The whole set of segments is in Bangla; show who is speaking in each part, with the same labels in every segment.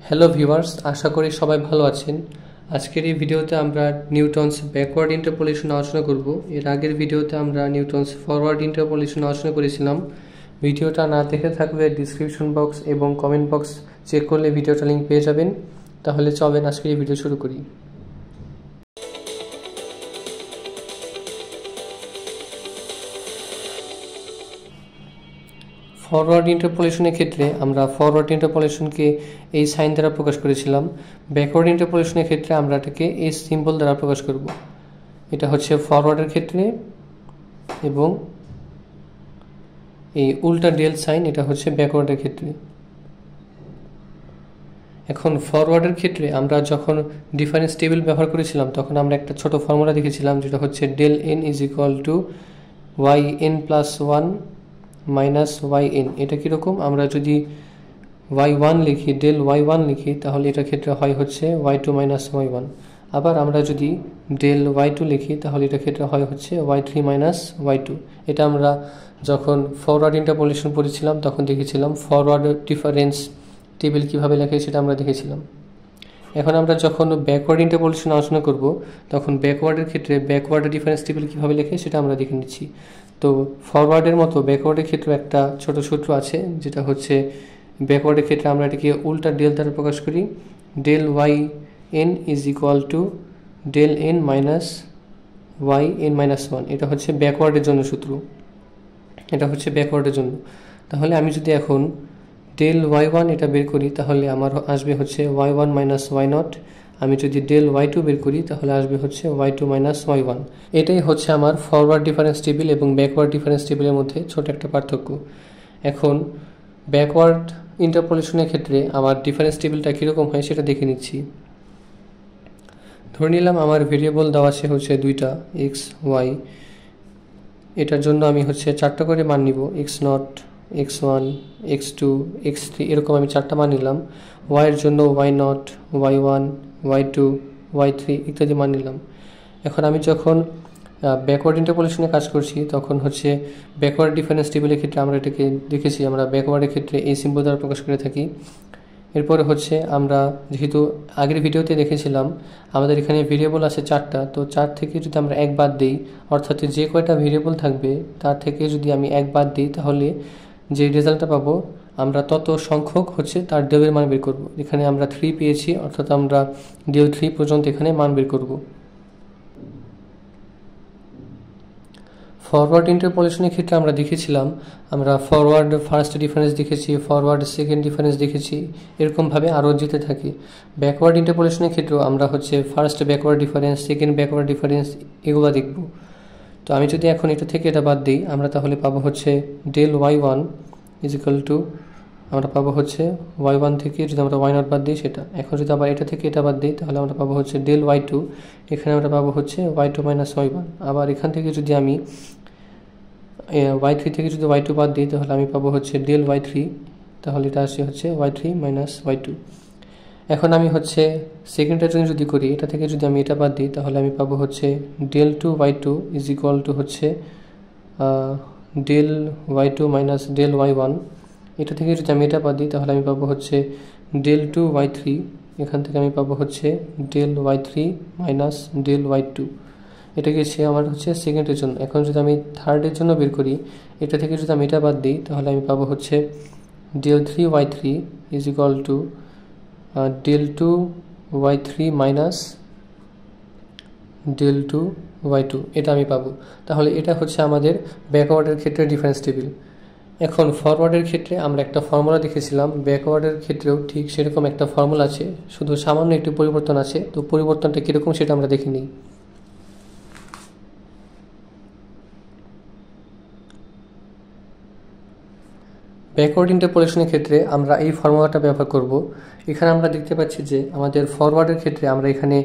Speaker 1: হ্যালো ভিউয়ার্স, আশা করি সবাই ভালো আছেন। আজকের এই ভিডিওতে আমরা নিউটনস ব্যাকওয়ার্ড ইন্টারপোলেশন আলোচনা করব। এর আগের ভিডিওতে আমরা নিউটনস ফরওয়ার্ড ইন্টারপোলেশন আলোচনা করেছিলাম। ভিডিওটা না দেখে থাকলে ডিসক্রিপশন বক্স এবং কমেন্ট বক্স চেক করলে ভিডিওটা লিঙ্ক পেয়ে যাবেন। তাহলে চলেন আজকের এই ভিডিও শুরু করি। ফরওয়ার্ড ইন্টারপোলেশনের ক্ষেত্রে আমরা ফরওয়ার্ড ইন্টারপোলেশনকে এই সাইন দ্বারা প্রকাশ করেছিলাম। ব্যাকওয়ার্ড ইন্টারপোলেশনের ক্ষেত্রে আমরা এটাকে এই সিম্বল দ্বারা প্রকাশ করব। এটা হচ্ছে ফরওয়ার্ডের ক্ষেত্রে, এবং এই উল্টা ডেল সাইন এটা হচ্ছে ব্যাকওয়ার্ডের ক্ষেত্রে। এখন ফরওয়ার্ডের ক্ষেত্রে আমরা যখন ডিফারেন্স টেবিল ব্যবহার করেছিলাম তখন আমরা একটা ছোট ফর্মুলা দেখেছিলাম, যেটা হচ্ছে del n is equal to y n plus one minus y n. এটা কীরকম, আমরা যদি ওয়াই ওয়ান লিখি, ডেল ওয়াই ওয়ান লিখি, তাহলে এটার ক্ষেত্রে হয় হচ্ছে y two minus y one. আবার আমরা যদি ডেল ওয়াই টু লিখি, তাহলে এটার ক্ষেত্রে হয় হচ্ছে y three minus y two. এটা আমরা যখন ফরওয়ার্ড ইন্টারপোলেশন পড়েছিলাম তখন দেখেছিলাম ফরওয়ার্ড ডিফারেন্স টেবিল কীভাবে লেখে সেটা আমরা দেখেছিলাম। এখন আমরা যখন ব্যাকওয়ার্ড ইন্টারপোলেশন আলোচনা করব তখন ব্যাকওয়ার্ডের ক্ষেত্রে ব্যাকওয়ার্ড ডিফারেন্স টেবিল কীভাবে লেখে সেটা আমরা দেখে নিচ্ছি। তো ফরওয়ার্ডের মতো ব্যাকওয়ার্ডের ক্ষেত্রে একটা ছোট সূত্র আছে, যেটা হচ্ছে ব্যাকওয়ার্ডের ক্ষেত্রে আমরা এটাকে উল্টা ডেল দ্বারা প্রকাশ করি। Del y n is equal to del n minus y n minus one. এটা হচ্ছে ব্যাকওয়ার্ডের জন্য সূত্র, এটা হচ্ছে ব্যাকওয়ার্ডের জন্য। তাহলে আমি যদি এখন ডেল ওয়াই ওয়ান এটা বের করি, তাহলে আমার আসবে হচ্ছে y one minus y nought. আমি যদি ডেল ওয়াই টু বের করি, তাহলে আসবে হচ্ছে y two minus y one. এটাই হচ্ছে আমার ফরওয়ার্ড ডিফারেন্স টেবিল এবং ব্যাকওয়ার্ড ডিফারেন্স টেবিলের মধ্যে ছোট একটা পার্থক্য। এখন ব্যাকওয়ার্ড ইন্টারপোলেশনের ক্ষেত্রে আমার ডিফারেন্স টেবিলটা কীরকম হয় সেটা দেখে নিচ্ছি। ধরে নিলাম আমার ভেরিয়েবল দেওয়া আছে হচ্ছে দুইটা, এক্স ওয়াই। এটার জন্য আমি হচ্ছে চারটা করে মান নিব, x nought, x one, x two, x three, এরকম আমি চারটা মান নিলাম। ওয়াইয়ের জন্য y nought, y one, y two, y three ইত্যাদি মান নিলাম। এখন আমি যখন ব্যাকওয়ার্ড ইন্টারপোলেশনে কাজ করছি তখন হচ্ছে ব্যাকওয়ার্ড ডিফারেন্স টেবিলের ক্ষেত্রে আমরা এটাকে দেখেছি, আমরা ব্যাকওয়ার্ডের ক্ষেত্রে এই সিম্বল দ্বারা প্রকাশ করে থাকি। এরপরে হচ্ছে আমরা যেহেতু আগের ভিডিওতে দেখেছিলাম আমাদের এখানে ভেরিয়েবল আছে চারটা, তো চার থেকে যদি আমরা এক বাদ দিই, অর্থাৎ যে কয়টা ভেরিয়েবল থাকবে তার থেকে যদি আমি এক বাদ দিই, তাহলে যে রেজাল্টটা পাবো আমরা তত সংখ্যক হচ্ছে তার ডেলের মান বের করব। এখানে আমরা 3 পেয়েছি, অর্থাৎ আমরা ডেল 3 পর্যন্ত এখানে মান বের করব। ফরওয়ার্ড ইন্টারপোলেশনের ক্ষেত্রে আমরা দেখেছিলাম আমরা ফরওয়ার্ড ফার্স্ট ডিফারেন্স দেখেছি, ফরওয়ার্ড সেকেন্ড ডিফারেন্স দেখেছি, এরকমভাবে আরও যেতে থাকি। ব্যাকওয়ার্ড ইন্টারপোলেশনের ক্ষেত্রেও আমরা হচ্ছে first backward difference, second backward difference এগুলো দেখব। তো আমি যদি এখন এটা থেকে এটা বাদ দিই, আমরা তাহলে পাবো হচ্ছে del Y one is equal to, আমরা পাবো হচ্ছে ওয়াই ওয়ান থেকে যদি আমরা ওয়াই নট বাদ দিই সেটা। এখন যদি আবার এটা থেকে এটা বাদ দিই, তাহলে আমরা পাবো হচ্ছে ডেল ওয়াই টু, এখানে আমরা পাবো হচ্ছে y two minus y one. আবার এখান থেকে যদি আমি ওয়াই থ্রি থেকে যদি ওয়াই টু বাদ দিই, তাহলে আমি পাবো হচ্ছে ডেল ওয়াই থ্রি, তাহলে এটা আসছে হচ্ছে y three minus y two. এখন আমি হচ্ছে সেকেন্ডটার জন্য যদি করি, এটা থেকে যদি আমি এটা বাদ দিই, তাহলে আমি পাবো হচ্ছে del two Y two is equal to হচ্ছে del Y two minus del Y one. এটা থেকে যদি আমি এটা বাদ দিই, তাহলে আমি পাবো হচ্ছে ডেল টু ওয়াই থ্রি, এখান থেকে আমি পাবো হচ্ছে del y three minus del Y two. এটা গেছে আমার হচ্ছে সেকেন্ডের জন্য। এখন যদি আমি থার্ডের জন্য বের করি, এটা থেকে যদি আমি এটা বাদ দিই, তাহলে আমি পাবো হচ্ছে del three y three is equal to del two y three minus del two Y two, এটা আমি পাবো। তাহলে এটা হচ্ছে আমাদের ব্যাকওয়ার্ডের ক্ষেত্রে ডিফারেন্স টেবিল। এখন ফরওয়ার্ডের ক্ষেত্রে আমরা একটা ফর্মুলা দেখেছিলাম, ব্যাকওয়ার্ডের ক্ষেত্রেও ঠিক সেরকম একটা ফর্মুলা আছে, শুধু সামান্য একটু পরিবর্তন আছে। তো পরিবর্তনটা কীরকম সেটা আমরা দেখে নিই। ব্যাকওয়ার্ড ইন্টারপোলেশনের ক্ষেত্রে আমরা এই ফর্মুলাটা ব্যবহার করব। এখানে আমরা দেখতে পাচ্ছি যে আমাদের ফরওয়ার্ডের ক্ষেত্রে আমরা এখানে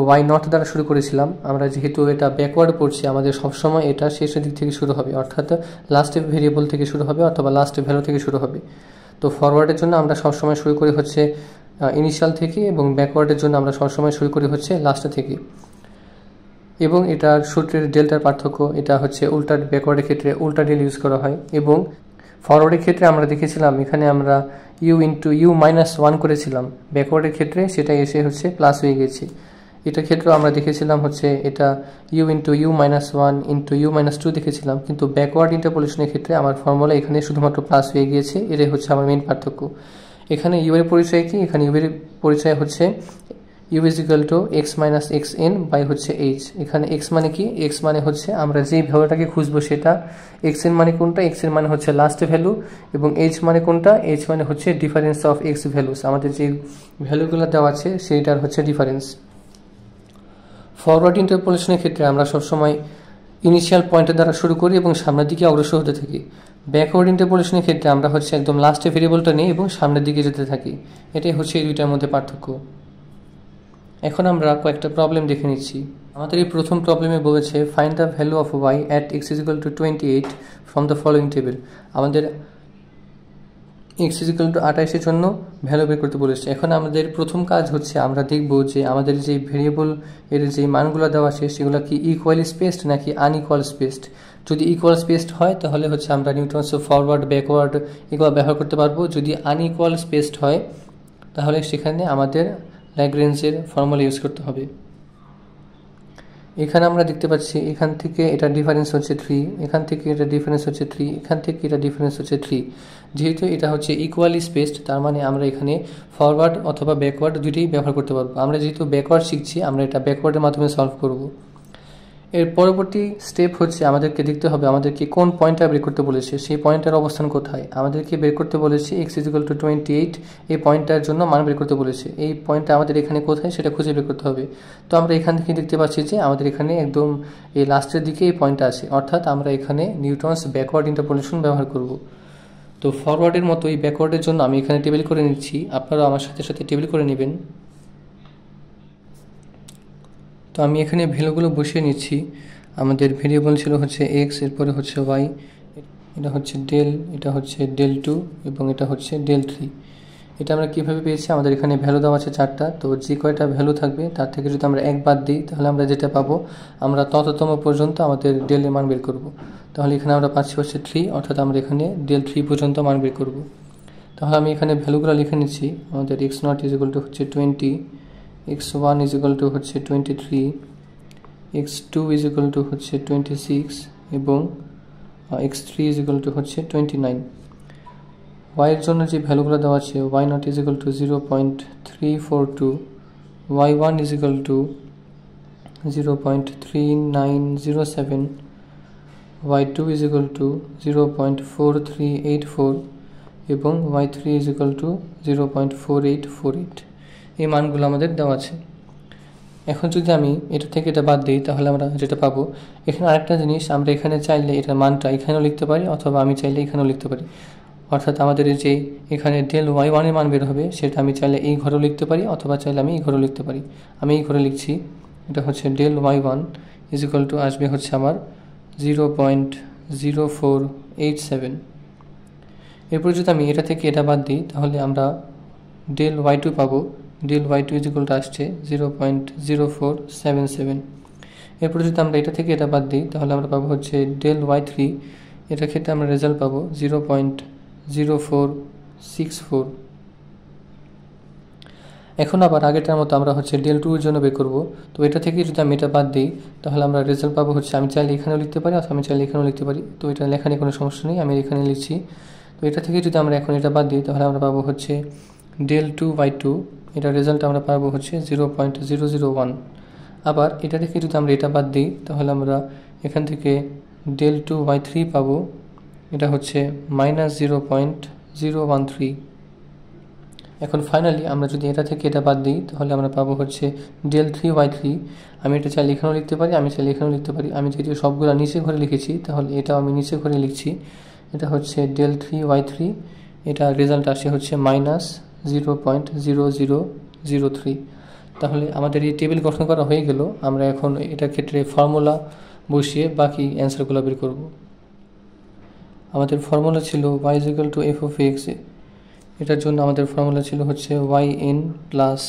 Speaker 1: ওয়াই নট দ্বারা শুরু করেছিলাম। আমরা যেহেতু এটা ব্যাকওয়ার্ড পড়ছি, আমাদের সবসময় এটা শেষের দিক থেকে শুরু হবে, অর্থাৎ লাস্ট ভেরিয়েবল থেকে শুরু হবে অথবা লাস্ট ভ্যালু থেকে শুরু হবে। তো ফরওয়ার্ডের জন্য আমরা সবসময় শুরু করি হচ্ছে ইনিশিয়াল থেকে, এবং ব্যাকওয়ার্ডের জন্য আমরা সবসময় শুরু করি হচ্ছে লাস্ট থেকে। এবং এটার সূত্রের ডেল্টার পার্থক্য, এটা হচ্ছে উল্টা ব্যাকওয়ার্ডের ক্ষেত্রে উল্টা ডেল ইউজ করা হয়, এবং ফরওয়ার্ডের ক্ষেত্রে আমরা দেখেছিলাম এখানে আমরা u into u minus one করেছিলাম, ব্যাকওয়ার্ডের ক্ষেত্রে সেটা এসে হচ্ছে প্লাস হয়ে গেছে। এটার ক্ষেত্রেও আমরা দেখেছিলাম হচ্ছে এটা u into u minus one into u minus two দেখেছিলাম, কিন্তু ব্যাকওয়ার্ড ইন্টারপোলেশনের ক্ষেত্রে আমার ফর্মুলা এখানে শুধুমাত্র প্লাস হয়ে গিয়েছে। এটাই হচ্ছে আমার মেইন পার্থক্য। এখানে ইউ এর পরিচয় কি? এখানে ইউ এর পরিচয় হচ্ছে u is equal to x minus x n by হচ্ছে এইচ। এখানে এক্স মানে কি? এক্স মানে হচ্ছে আমরা যেই ভ্যালুটাকে খুঁজবো সেটা, এক্স এর মানে কোনটা? এক্স এর মানে হচ্ছে লাস্ট ভ্যালু, এবং এইচ মানে কোনটা? এইচ মানে হচ্ছে ডিফারেন্স অফ এক্স ভ্যালুস, আমাদের যে ভ্যালুগুলো দেওয়া আছে সেইটার হচ্ছে ডিফারেন্স। ফরওয়ার্ড ইন্টারপোলেশনের ক্ষেত্রে আমরা সবসময় ইনিশিয়াল পয়েন্টের দ্বারা শুরু করি এবং সামনের দিকে অগ্রসর হতে থাকি। ব্যাকওয়ার্ড ইন্টারপোলেশনের ক্ষেত্রে আমরা হচ্ছে একদম লাস্টে ভেরিয়েবলটা নিই এবং সামনের দিকে যেতে থাকি। এটাই হচ্ছে এই দুইটার মধ্যে পার্থক্য। এখন আমরা কয়েকটা প্রবলেম দেখে নিচ্ছি। আমাদের এই প্রথম প্রবলেমে বলেছে find the value of y at x is equal to 28 from the following table. আমাদের এক্স ইজ ইকুয়াল টু 28-এর জন্য ভ্যালু বের করতে বলেছে। এখন আমাদের প্রথম কাজ হচ্ছে আমরা দেখব যে আমাদের যে ভেরিয়েবল এর যে মানগুলো দেওয়া আছে সেগুলো কি ইকুয়ালি স্পেসড নাকি আনইকুয়াল স্পেসড। যদি ইকুয়াল স্পেসড হয় তাহলে হচ্ছে আমরা নিউটনস ফরওয়ার্ড ব্যাকওয়ার্ড এগুলো ব্যবহার করতে পারবো। যদি আনইকুয়াল স্পেসড হয় তাহলে সেখানে আমাদের ল্যাগ্রেঞ্জের ফর্মুলা ইউজ করতে হবে। এখানে আমরা দেখতে পাচ্ছি এখান থেকে এটা ডিফারেন্স হচ্ছে 3, এখান থেকে এটা ডিফারেন্স হচ্ছে 3, এখান থেকে এটা ডিফারেন্স হচ্ছে 3। যেহেতু এটা হচ্ছে ইকুয়ালি স্পেসড তার মানে আমরা এখানে ফরওয়ার্ড অথবা ব্যাকওয়ার্ড দুটোই ব্যবহার করতে পারবো। আমরা যেহেতু ব্যাকওয়ার্ড শিখছি আমরা এটা ব্যাকওয়ার্ডের মাধ্যমে সলভ করব। এর পরবর্তী স্টেপ হচ্ছে আমাদেরকে দেখতে হবে আমাদেরকে কোন পয়েন্টটা বের করতে বলেছে, সেই পয়েন্টের অবস্থান কোথায়। আমাদেরকে বের করতে বলেছে এক্স ইজ ইকুয়াল টু 28, এই পয়েন্টটার জন্য মান বের করতে বলেছে। এই পয়েন্টটা আমাদের এখানে কোথায় সেটা খুঁজে বের করতে হবে। তো আমরা এখান থেকে দেখতে পাচ্ছি যে আমাদের এখানে একদম এই লাস্টের দিকে এই পয়েন্টটা আছে, অর্থাৎ আমরা এখানে নিউটনস ব্যাকওয়ার্ড ইন্টারপোলেশন ব্যবহার করব। তো ফরওয়ার্ডের মতো এই ব্যাকওয়ার্ডের জন্য আমি এখানে টেবিল করে নিচ্ছি, আপনারাও আমার সাথে সাথে টেবিল করে নেবেন। তো আমি এখানে ভ্যালুগুলো বসিয়ে নিচ্ছি। আমাদের ভেরিয়েবল ছিল হচ্ছে এক্স, এরপরে হচ্ছে ওয়াই, এটা হচ্ছে ডেল, এটা হচ্ছে ডেল টু এবং এটা হচ্ছে ডেল থ্রি। এটা আমরা কীভাবে পেয়েছি? আমাদের এখানে ভ্যালু দেওয়া আছে 4টা, তো যে কয়টা ভ্যালু থাকবে তার থেকে যদি আমরা এক বাদ দিই তাহলে আমরা যেটা পাবো আমরা তততম পর্যন্ত আমাদের ডেলের মান বের করব। তাহলে এখানে আমরা পাচ্ছি হচ্ছে 3, অর্থাৎ আমরা এখানে ডেল 3 পর্যন্ত মান বের করব। তাহলে আমি এখানে ভ্যালুগুলো লিখে নিচ্ছি। আমাদের x not is equal to হচ্ছে 20, x1 ইজ ইকুয়াল টু হচ্ছে 23, x2 ইজ ইকুয়াল টু হচ্ছে 26 এবং x3 ইজ ইকুয়াল টু হচ্ছে 29। y এর জন্য যে ভ্যালুগুলো দেওয়া আছে y not is equal two 0.342, y1 is equal two 0.3907, y2 is equal two 0.4384 এবং y3 ইজ ইকুয়াল টু 0.4848। এই মানগুলো আমাদের দেওয়া আছে। এখন যদি আমি এটা থেকে এটা বাদ দিই তাহলে আমরা যেটা পাবো, এখানে আরেকটা জিনিস, আমরা এখানে চাইলে এটার মানটা এখানেও লিখতে পারি অথবা আমি চাইলে এখানেও লিখতে পারি। অর্থাৎ আমাদের যে এখানে ডেল ওয়াই ওয়ানের মান বের হবে সেটা আমি চাইলে এই ঘরেও লিখতে পারি অথবা চাইলে আমি এই ঘরেও লিখতে পারি। আমি এই ঘরে লিখছি, এটা হচ্ছে del Y one is equal to আসবে হচ্ছে আমার 0.0487। এরপর যদি আমি এটা থেকে এটা বাদ দিই তাহলে আমরা ডেল ওয়াই টু পাবো, del Y two is equal to আসছে 0.0477। এরপর যদি আমরা এটা থেকে এটা বাদ দিই তাহলে আমরা পাবো হচ্ছে ডেল ওয়াই থ্রি, এটার ক্ষেত্রে আমরা রেজাল্ট পাবো 0.0464। এখন আবার আগেটার মতো আমরা হচ্ছে ডেল টু এর জন্য বের করবো। তো এটা থেকে যদি আমি এটা বাদ দিই তাহলে আমরা রেজাল্ট পাবো হচ্ছে, আমি চাইলে এখানেও লিখতে পারি অথবা আমি চাইলে এখানেও লিখতে পারি। তো এটা লেখা নিয়ে কোনো সমস্যা নেই, আমি এখানে লিখছি। তো এটা থেকে যদি আমরা এখন এটা বাদ দিই তাহলে আমরা পাবো হচ্ছে ডেল টু বাই টু, এটার রেজাল্ট আমরা পাবো হচ্ছে 0.001। আবার এটা থেকে যদি আমরা এটা বাদ দিই তাহলে আমরা এখান থেকে ডেল টু বাই থ্রি পাবো, এটা হচ্ছে -0.013। এখন ফাইনালি আমরা যদি এটা থেকে এটা বাদ দিই তাহলে আমরা পাবো হচ্ছে ডেল থ্রি বাই থ্রি। আমি এটা চাইলে এখানেও লিখতে পারি, আমি চাইলে এখানেও লিখতে পারি। আমি যেহেতু সবগুলো নিচে ঘরে লিখেছি তাহলে এটাও আমি নিচে ঘরে লিখছি। এটা হচ্ছে ডেল থ্রি বাই থ্রি, এটা রেজাল্ট আসে হচ্ছে -0.0003। তাহলে আমাদের এই টেবিল গঠন করা হয়ে গেল। আমরা এখন এটার ক্ষেত্রে ফর্মুলা বসিয়ে বাকি অ্যান্সারগুলো বের করব। আমাদের ফর্মুলা ছিল y = f of x, এটার জন্য আমাদের ফর্মুলা ছিল হচ্ছে yn plus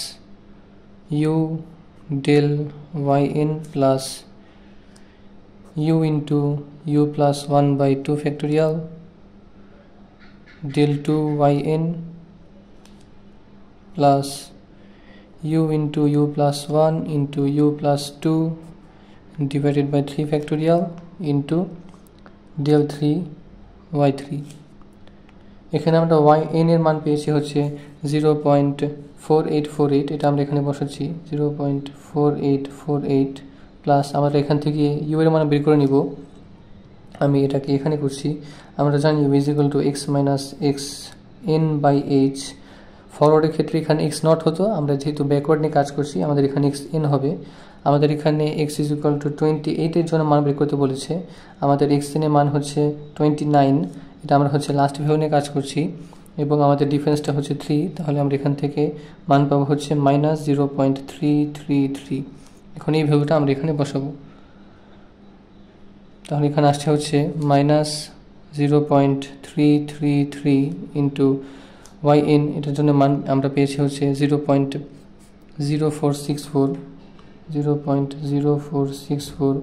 Speaker 1: u del yn plus u into u plus 1/2 factorial del 2 yn plus u into u plus 1 into u plus 2 divided by 3 factorial into del 3 y3। এখানে আমরা yn এর মান পেয়েছি হচ্ছে 0.4848, এটা আমরা এখানে বসাচ্ছি 0.4848 প্লাস আমরা এখান থেকে u এর মান বের করে নিব। আমি এটাকে এখানে করছি। আমরা জানি u is equal to x minus x n by h। ফরওয়ার্ডের ক্ষেত্রে এখানে x নট হতো, আমরা যেহেতু ব্যাকওয়ার্ড নিয়ে কাজ করছি আমাদের এখানে x n হবে। আমাদের এখানে x is equal to 28 এর জন্য মান বের করতে বলেছে, আমাদের x n এর মান হচ্ছে 29, এটা আমরা হচ্ছে লাস্ট ভ্যালু নিয়ে কাজ করছি এবং আমাদের ডিফারেন্সটা হচ্ছে 3, তাহলে আমরা এখান থেকে মান পাবো হচ্ছে -0.333। এখন এই ভ্যালুটা আমরা এখানে বসাবো, তাহলে এখানে আসছে হচ্ছে -0.333 ইন্টু yn, এটার জন্য মান আমরা পেয়েছি হচ্ছে 0.0464,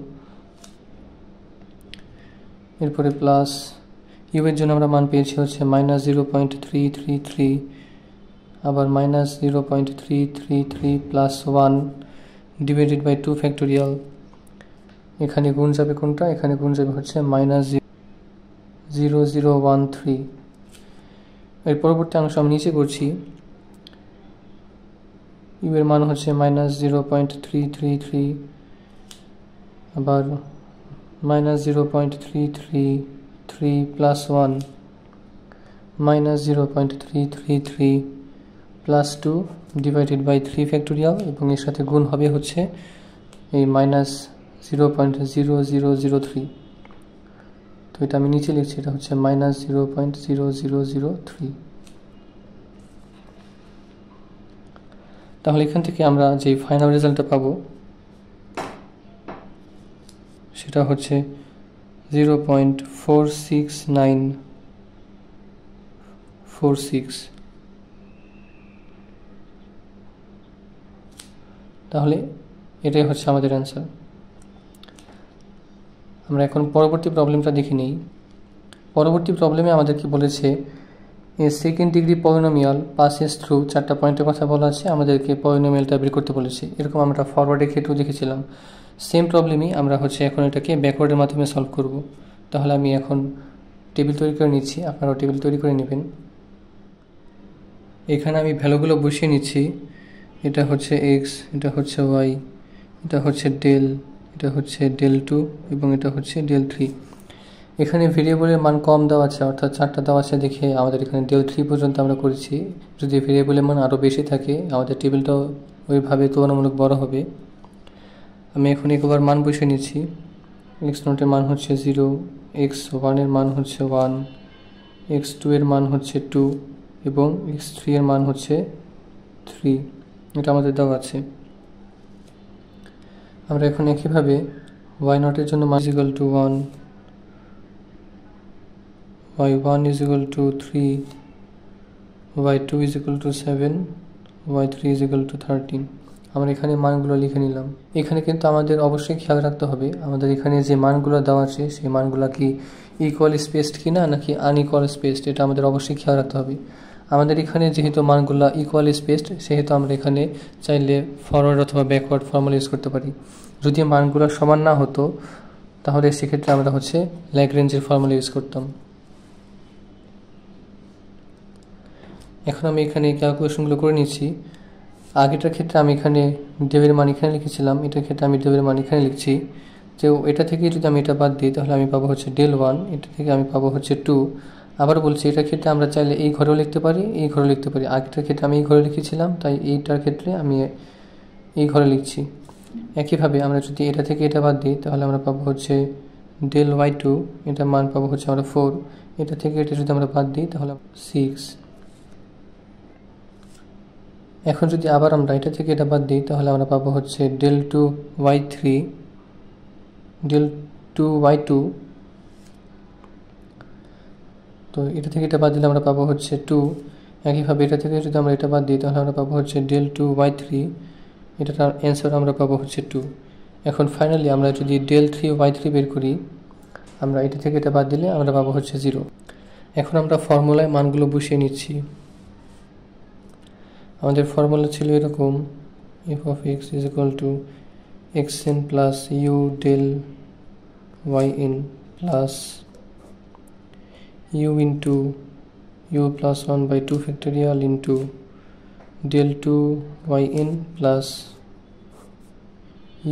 Speaker 1: এরপরে প্লাস ইউ এর জন্য আমরা মান পেয়েছি হচ্ছে -0.333, আবার -0.333 প্লাস 1 ডিভাইডেড বাই 2 ফ্যাক্টোরিয়াল। এখানে গুণ যাবে কোনটা, এখানে গুণ যাবে হচ্ছে -0013। এর পরবর্তী অংশ আমি নিচে করছি, ইউ এর মান হচ্ছে -0.333, আবার -0.333 plus 1 -0.333 plus 2 divided by 3 factorial, এবং এর সাথে গুণ হবে হচ্ছে এই -0.0003। তো এটা আমি নিচে লিখছি, এটা হচ্ছে -0.0003। তাহলে এখান থেকে আমরা যে ফাইনাল রেজাল্টটা পাবো সেটা হচ্ছে 0.46946। তাহলে এটাই হচ্ছে আমাদের অ্যান্সার। আমরা এখন পরবর্তী প্রবলেমটা দেখে নিই। পরবর্তী প্রবলেমে আমাদের কি বলেছে, a second degree polynomial passes through, 4টা পয়েন্টের কথা বলা আছে, আমাদেরকে পলিনোমিয়ালটা বের করতে বলেছে। এরকম আমরা ফরওয়ার্ডের ক্ষেত্রেও দেখেছিলাম। সেম প্রবলেমই আমরা হচ্ছে এখন এটাকে ব্যাকওয়ার্ডের মাধ্যমে সলভ করব। তাহলে আমি এখন টেবিল তৈরি করে নিচ্ছি, আপনারাও টেবিল তৈরি করে নেবেন। এখানে আমি ভ্যালুগুলো বসিয়ে নিচ্ছি। এটা হচ্ছে এক্স, এটা হচ্ছে ওয়াই, এটা হচ্ছে ডেল, এটা হচ্ছে del 2 এবং এটা হচ্ছে del 3। এখানে ভেরিয়েবলের মান কম দেওয়া আছে, অর্থাৎ 4টা দেওয়া আছে দেখে আমাদের এখানে del 3 পর্যন্ত আমরা করেছি। যদি ভেরিয়েবলের মান আরও বেশি থাকে আমাদের টেবিলটাও ওইভাবে তুলনামূলক বড় হবে। আমি এখন একবার মান বসিয়ে নিচ্ছি। x0 এর মান হচ্ছে 0, x1 এর মান হচ্ছে 1, x2 এর মান হচ্ছে 2 এবং x3 এর মান হচ্ছে 3, এটা আমাদের দেওয়া আছে। আমরা এখন একইভাবে y0 এর জন্য মান equal to 1, y1 is equal to 3, y2 is equal to 7, y3 is equal to 13। আমরা এখানে মানগুলো লিখে নিলাম। এখানে কিন্তু আমাদের অবশ্যই খেয়াল রাখতে হবে আমাদের এখানে যে মানগুলো দেওয়া আছে সেই মানগুলো কি ইকুয়াল স্পেসড কিনা নাকি আনইকুয়াল স্পেসড, এটা আমাদের অবশ্যই খেয়াল রাখতে হবে। আমাদের এখানে যেহেতু মানগুলো ইকুয়াল স্পেসড, সেহেতু আমরা এখানে চাইলে ফরওয়ার্ড অথবা ব্যাকওয়ার্ড ফর্মুলা ইউজ করতে পারি। যদি মানগুলো সমান না হতো তাহলে সেক্ষেত্রে আমরা হচ্ছে ল্যাগ্রেঞ্জের ফর্মুলা ইউজ করতাম। এখন আমি এখানে ক্যালকুলেশনগুলো করে নিচ্ছি। আগেটার ক্ষেত্রে আমি এখানে ডেবের মান এখানে লিখেছিলাম, এটার ক্ষেত্রে আমি ডেবের মান এখানে লিখছি। যে এটা থেকে যদি আমি এটা বাদ দিই তাহলে আমি পাবো হচ্ছে del 1, এটা থেকে আমি পাবো হচ্ছে 2। আবার বলছি এটার ক্ষেত্রে আমরা চাইলে এই ঘরেও লিখতে পারি, এই ঘরেও লিখতে পারি। আগেটার ক্ষেত্রে আমি এই ঘরে লিখেছিলাম, তাই এইটার ক্ষেত্রে আমি এই ঘরে লিখছি। একইভাবে আমরা যদি এটা থেকে এটা বাদ দিই তাহলে আমরা পাবো হচ্ছে del y2, এটার মান পাবো হচ্ছে আমরা 4, এটা থেকে এটা যদি আমরা বাদ দিই তাহলে 6। এখন যদি আবার আমরা এটা থেকে এটা বাদ দিই তাহলে আমরা পাবো হচ্ছে del 2y2। তো এটা থেকে এটা বাদ দিলে আমরা পাবো হচ্ছে 2। একইভাবে এটা থেকে যদি আমরা এটা বাদ দিই তাহলে আমরা পাবো হচ্ছে del 2y3, এটার অ্যান্সার আমরা পাবো হচ্ছে 2। এখন ফাইনালি আমরা যদি del 3y3 বের করি, আমরা এটা থেকে এটা বাদ দিলে আমরা পাবো হচ্ছে 0। এখন আমরা ফর্মুলায় মানগুলো বসিয়ে নিচ্ছি। আমাদের ফর্মুলা ছিল এরকম, f of x is equal to xn plus u del yn plus u into u plus 1 by 2 factorial into del 2 yn plus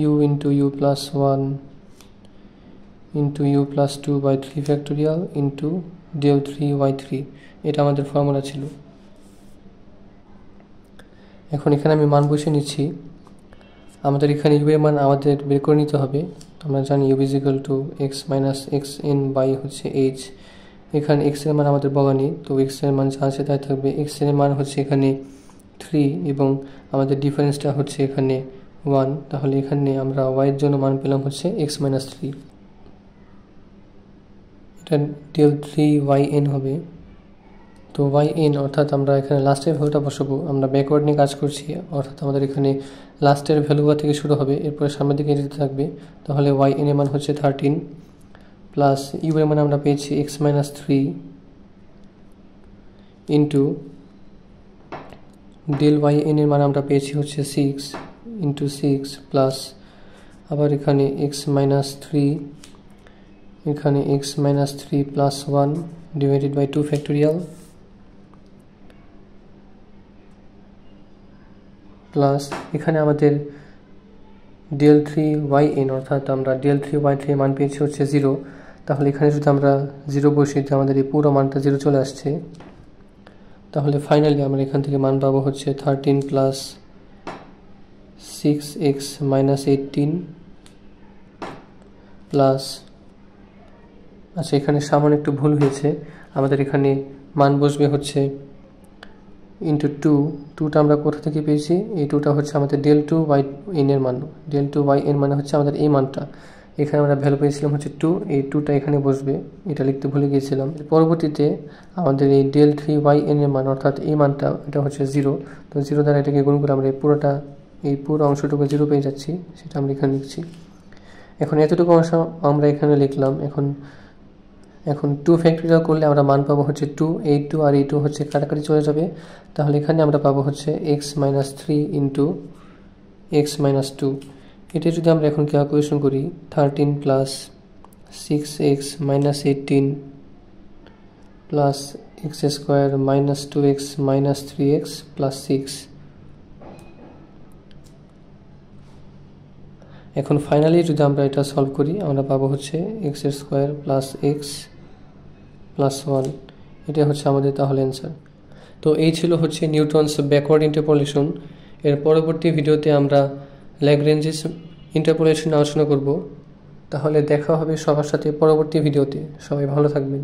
Speaker 1: u into u plus 1 into u plus 2 by 3 factorial into del 3y3। এটা আমাদের ফর্মুলা ছিল। এখন এখানে আমি মান বসিয়ে নিচ্ছি। আমাদের এখানে u এর মান আমাদের বের করে নিতে হবে। আমরা জানি u is equal to x minus xn by হচ্ছে h। এখানে x এর মান আমাদের বলা নেই, তো x এর মান যা আছে তাই থাকবে। x এর মান হচ্ছে এখানে 3 এবং আমাদের ডিফারেন্সটা হচ্ছে এখানে 1, তাহলে এখানে আমরা y এর জন্য মান পেলাম হচ্ছে x minus 3। এটা del 3yn হবে। তো yn অর্থাৎ আমরা এখানে লাস্টের ভ্যালুটা বসাবো। আমরা ব্যাকওয়ার্ড নিয়ে কাজ করছি, অর্থাৎ আমাদের এখানে লাস্টের ভ্যালু থেকে শুরু হবে, এরপরে সামনের দিকে যেতে থাকবে। তাহলে yn এর মান হচ্ছে 13 প্লাস u এর মান আমরা পেয়েছি x minus 3 into del yn এর মান আমরা পেয়েছি হচ্ছে 6 ইন্টু 6 প্লাস আবার এখানে x minus 3, এখানে x minus 3 plus 1 divided by 2 factorial plus এখানে আমাদের del 3yn অর্থাৎ আমরা del 3y3 মান পেয়েছি হচ্ছে 0। তাহলে এখানে যদি আমরা 0 বসিয়ে দিই আমাদের এই পুরো মানটা 0 চলে আসছে। তাহলে ফাইনালি আমরা এখান থেকে মান পাবো হচ্ছে 13 প্লাস 6x minus 18 প্লাস, আচ্ছা এখানে সামান্য একটু ভুল হয়েছে, আমাদের এখানে মান বসবে হচ্ছে ইন্টু 2টা আমরা কোথা থেকে পেয়েছি, এই 2টা হচ্ছে আমাদের del 2yn এর মান। del 2yn মানে হচ্ছে আমাদের এই মানটা, এখানে আমরা ভ্যালু পেয়েছিলাম হচ্ছে 2, এই 2টা এখানে বসবে, এটা লিখতে ভুলে গিয়েছিলাম। পরবর্তীতে আমাদের এই del 3yn এর মান অর্থাৎ এই মানটা এটা হচ্ছে 0, তো 0 দ্বারা এটাকে গুণ করে আমরা এই পুরো অংশটুকু 0 পেয়ে যাচ্ছি, সেটা আমরা এখানে লিখছি। এখন এতটুকু অংশ আমরা এখানে লিখলাম। এখন 2 ফ্যাক্টরিয়াল করলে আমরা মান পাবো হচ্ছে 2, এই 2 আর এই 2 হচ্ছে কাটাকাটি চলে যাবে। তাহলে এখানে আমরা পাবো হচ্ছে x minus 3 into x minus 2। এটা যদি আমরা এখন ক্যালকুলেশন করি, 13 plus 6x minus 18 plus x square minus 2x minus 3x plus 6। এখন ফাইনালি যদি আমরা এটা সলভ করি আমরা পাবো হচ্ছে x square plus x plus 1। এটা হচ্ছে আমাদের তাহলে অ্যান্সার। তো এই ছিল হচ্ছে নিউটনস ব্যাকওয়ার্ড ইন্টারপোলেশন। এর পরবর্তী ভিডিওতে আমরা ল্যাগ্রেঞ্জেস ইন্টারপোলেশন আলোচনা করব। তাহলে দেখা হবে সবার সাথে পরবর্তী ভিডিওতে। সবাই ভালো থাকবেন।